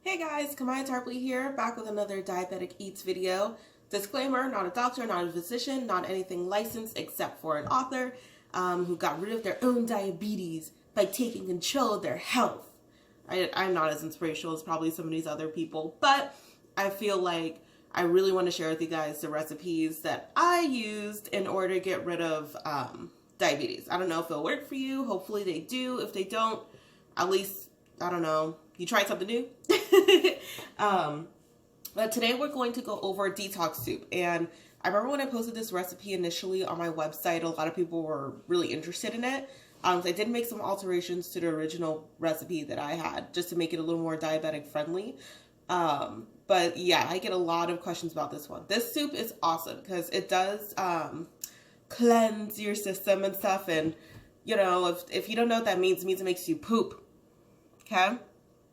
Hey guys, Kamaya Tarpley here, back with another Diabetic Eats video. Disclaimer, not a doctor, not a physician, not anything licensed except for an author who got rid of their own diabetes by taking control of their health. I'm not as inspirational as probably some of these other people, but I feel like I really want to share with you guys the recipes that I used in order to get rid of diabetes. I don't know if it'll work for you. Hopefully they do. If they don't, at least, I don't know, you tried something new. But today we're going to go over detox soup. And I remember when I posted this recipe initially on my website, a lot of people were really interested in it. So I did make some alterations to the original recipe that I had just to make it a little more diabetic friendly. But yeah, I get a lot of questions about this one. This soup is awesome because it does cleanse your system and stuff. And, you know, if you don't know what that means, it means it makes you poop. Okay?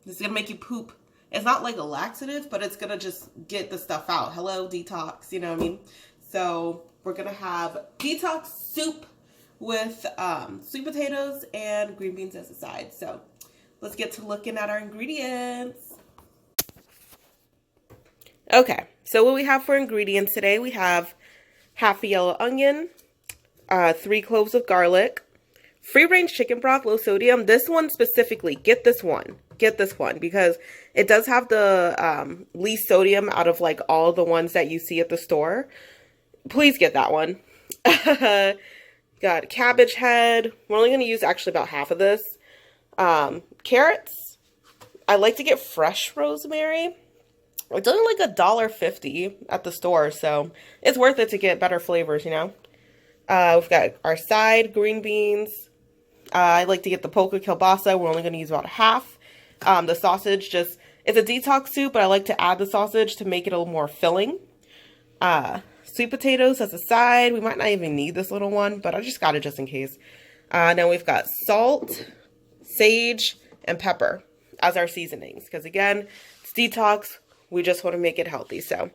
It's going to make you poop. It's not like a laxative, but it's going to just get the stuff out. Hello, detox, you know what I mean? So we're going to have detox soup with sweet potatoes and green beans as a side. So let's get to looking at our ingredients. Okay, so what we have for ingredients today, we have half a yellow onion, 3 cloves of garlic, free-range chicken broth, low sodium. This one specifically, get this one because it does have the least sodium out of like all the ones that you see at the store. Please get that one. Got cabbage head. We're only going to use actually about half of this. Carrots. I like to get fresh rosemary. It's only like $1.50 at the store, so it's worth it to get better flavors, you know. We've got our side green beans. I like to get the polka kielbasa. We're only going to use about half. The sausage it's a detox soup, but I like to add the sausage to make it a little more filling. Sweet potatoes as a side. We might not even need this little one, but I just got it just in case. Now we've got salt, sage, and pepper as our seasonings. Because again, it's detox. We just want to make it healthy. So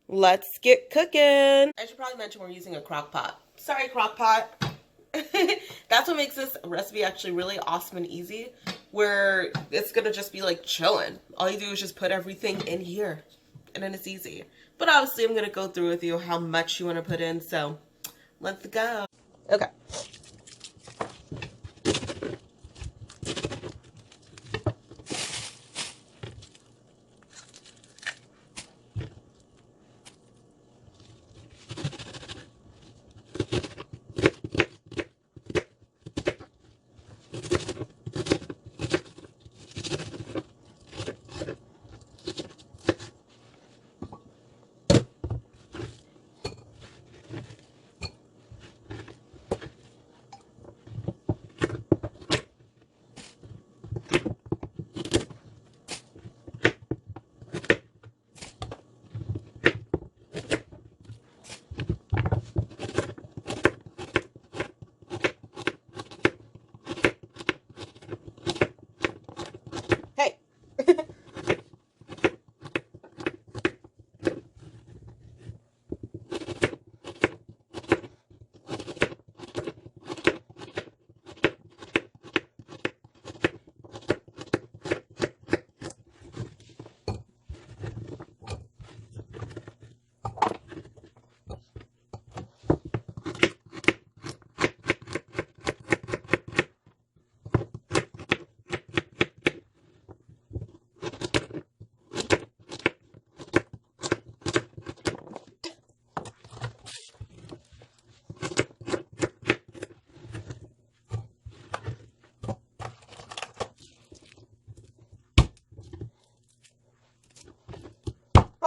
let's get cooking. I should probably mention we're using a crock pot. Sorry, crock pot. That's what makes this recipe actually really awesome and easy, where it's gonna just be like chilling. All you do is just put everything in here and then it's easy. But obviously I'm gonna go through with you how much you want to put in, so let's go. Okay. Hey.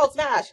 Oh, smash.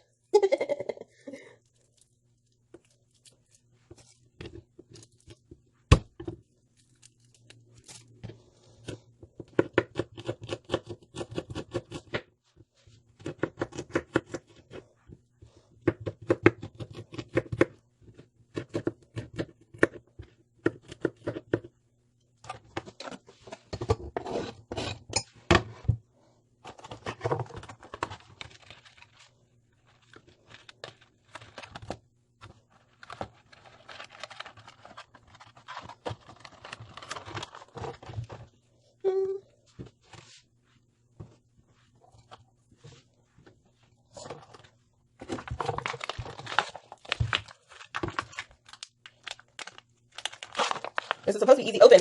This is supposed to be easy. Open.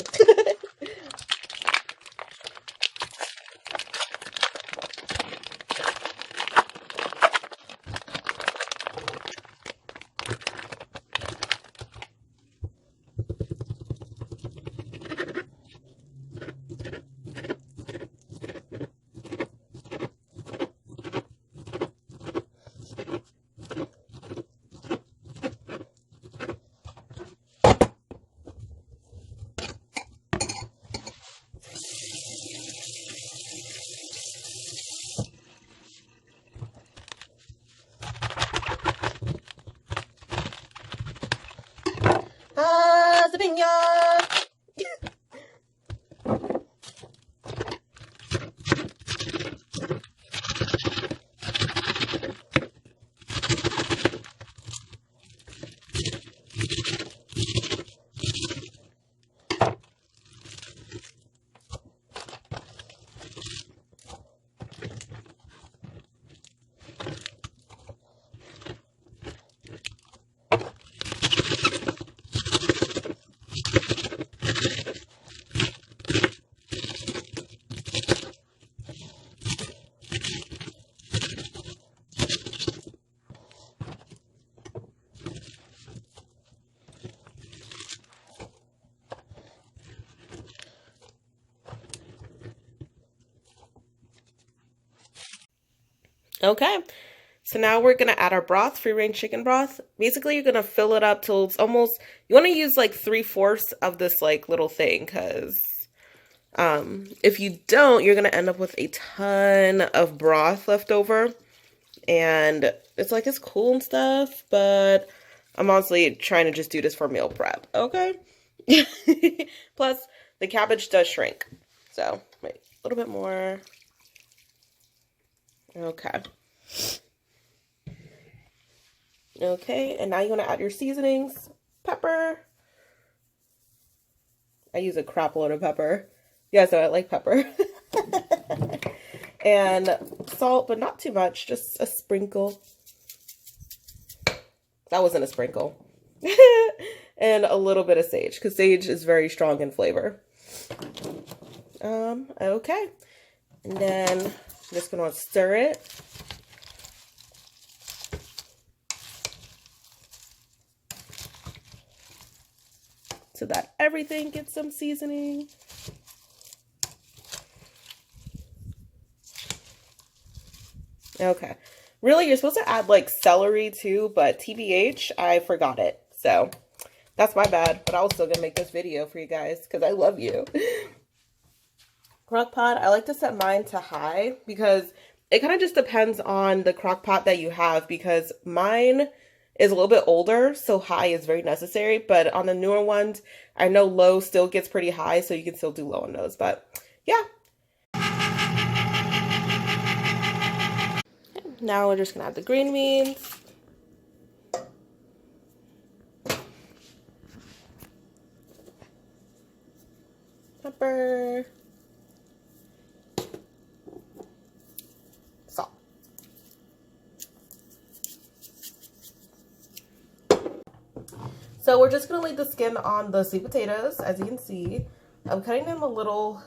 Sabinya. Okay, so now we're going to add our broth, free range chicken broth. Basically, you're going to fill it up till it's almost, you want to use like 3/4 of this like little thing, because if you don't, you're going to end up with a ton of broth left over. And it's like, it's cool and stuff, but I'm honestly trying to just do this for meal prep, okay? Plus, the cabbage does shrink. So, wait, a little bit more. Okay. Okay, and now you want to add your seasonings. Pepper. I use a crap load of pepper. Yeah, so I like pepper. And salt, but not too much, just a sprinkle. That wasn't a sprinkle. And a little bit of sage, because sage is very strong in flavor. Okay. And then I'm just going to stir it. So that everything gets some seasoning. Okay. Really, you're supposed to add like celery too, but TBH, I forgot it. So that's my bad, but I was still gonna make this video for you guys because I love you. Crock pot, I like to set mine to high because it kind of just depends on the crock pot that you have, because mine is a little bit older, so high is very necessary. But on the newer ones, I know low still gets pretty high, so you can still do low on those. But yeah. Now we're just gonna add the green beans. Pepper. Salt. So we're just gonna leave the skin on the sweet potatoes. As you can see, I'm cutting them a little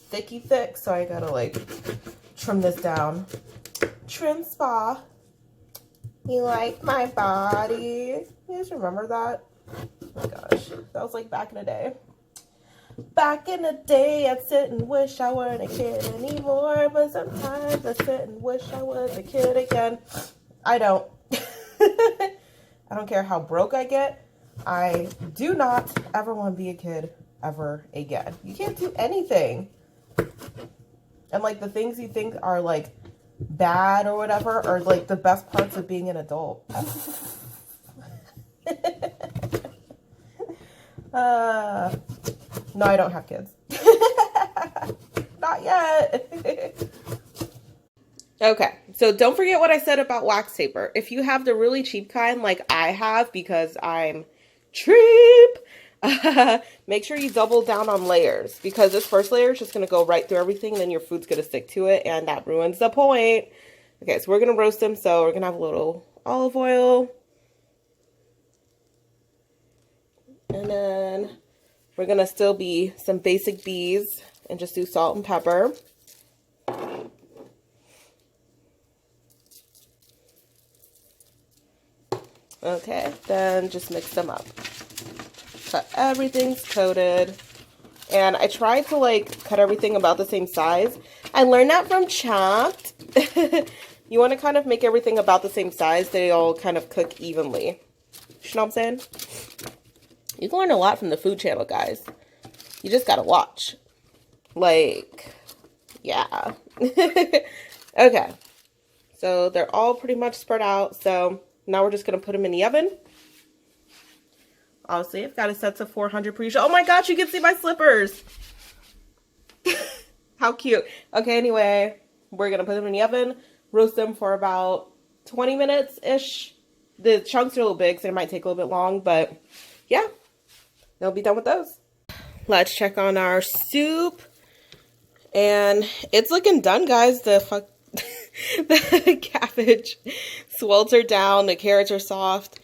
thick, so I gotta like trim this down. Trim spa. You like my body? You guys remember that? Oh my gosh, that was like back in the day. Back in the day, I'd sit and wish I weren't a kid anymore, but sometimes I sit and wish I was a kid again. I don't. I don't care how broke I get. I do not ever want to be a kid ever again. You can't do anything. And like the things you think are like bad or whatever are like the best parts of being an adult. No, I don't have kids. Not yet. Okay, so don't forget what I said about wax taper. If you have the really cheap kind like I have, because I'm cheap, make sure you double down on layers, because this first layer is just going to go right through everything, and then your food's going to stick to it, and that ruins the point. Okay, so we're going to roast them, so we're going to have a little olive oil. And then We're going to still be some basic bees and just do salt and pepper. Okay, then just mix them up. So everything's coated. And I tried to like cut everything about the same size. I learned that from Chopped. You want to kind of make everything about the same size. They all kind of cook evenly. You know what I'm saying? You can learn a lot from the food channel, guys. You just gotta watch. Like, yeah. Okay. So they're all pretty much spread out. So now we're just gonna put them in the oven. Obviously, I've got it set to 400 preheat. Oh my gosh, you can see my slippers. How cute. Okay, anyway, we're gonna put them in the oven, roast them for about 20 minutes-ish. The chunks are a little big, so it might take a little bit long, but yeah, they'll be done with those. Let's check on our soup. And it's looking done, guys. The cabbage sweltered down. The carrots are soft.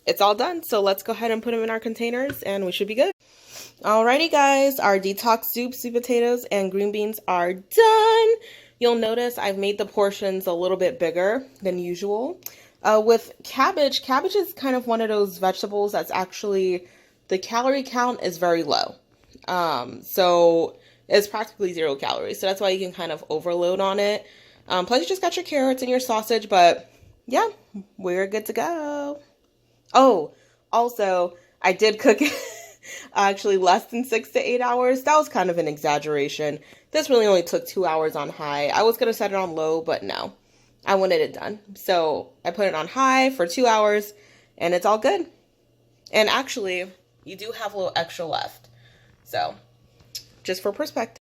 It's all done. So let's go ahead and put them in our containers and we should be good. Alrighty, guys. Our detox soup, sweet potatoes, and green beans are done. You'll notice I've made the portions a little bit bigger than usual. With cabbage, cabbage is kind of one of those vegetables that's actually, the calorie count is very low. So it's practically 0 calories. So that's why you can kind of overload on it. Plus you just got your carrots and your sausage, but yeah, we're good to go. Oh, also, I did cook it actually less than 6 to 8 hours. That was kind of an exaggeration. This really only took 2 hours on high. I was going to set it on low, but no. I wanted it done. So I put it on high for 2 hours, and it's all good. And actually, you do have a little extra left. So, just for perspective.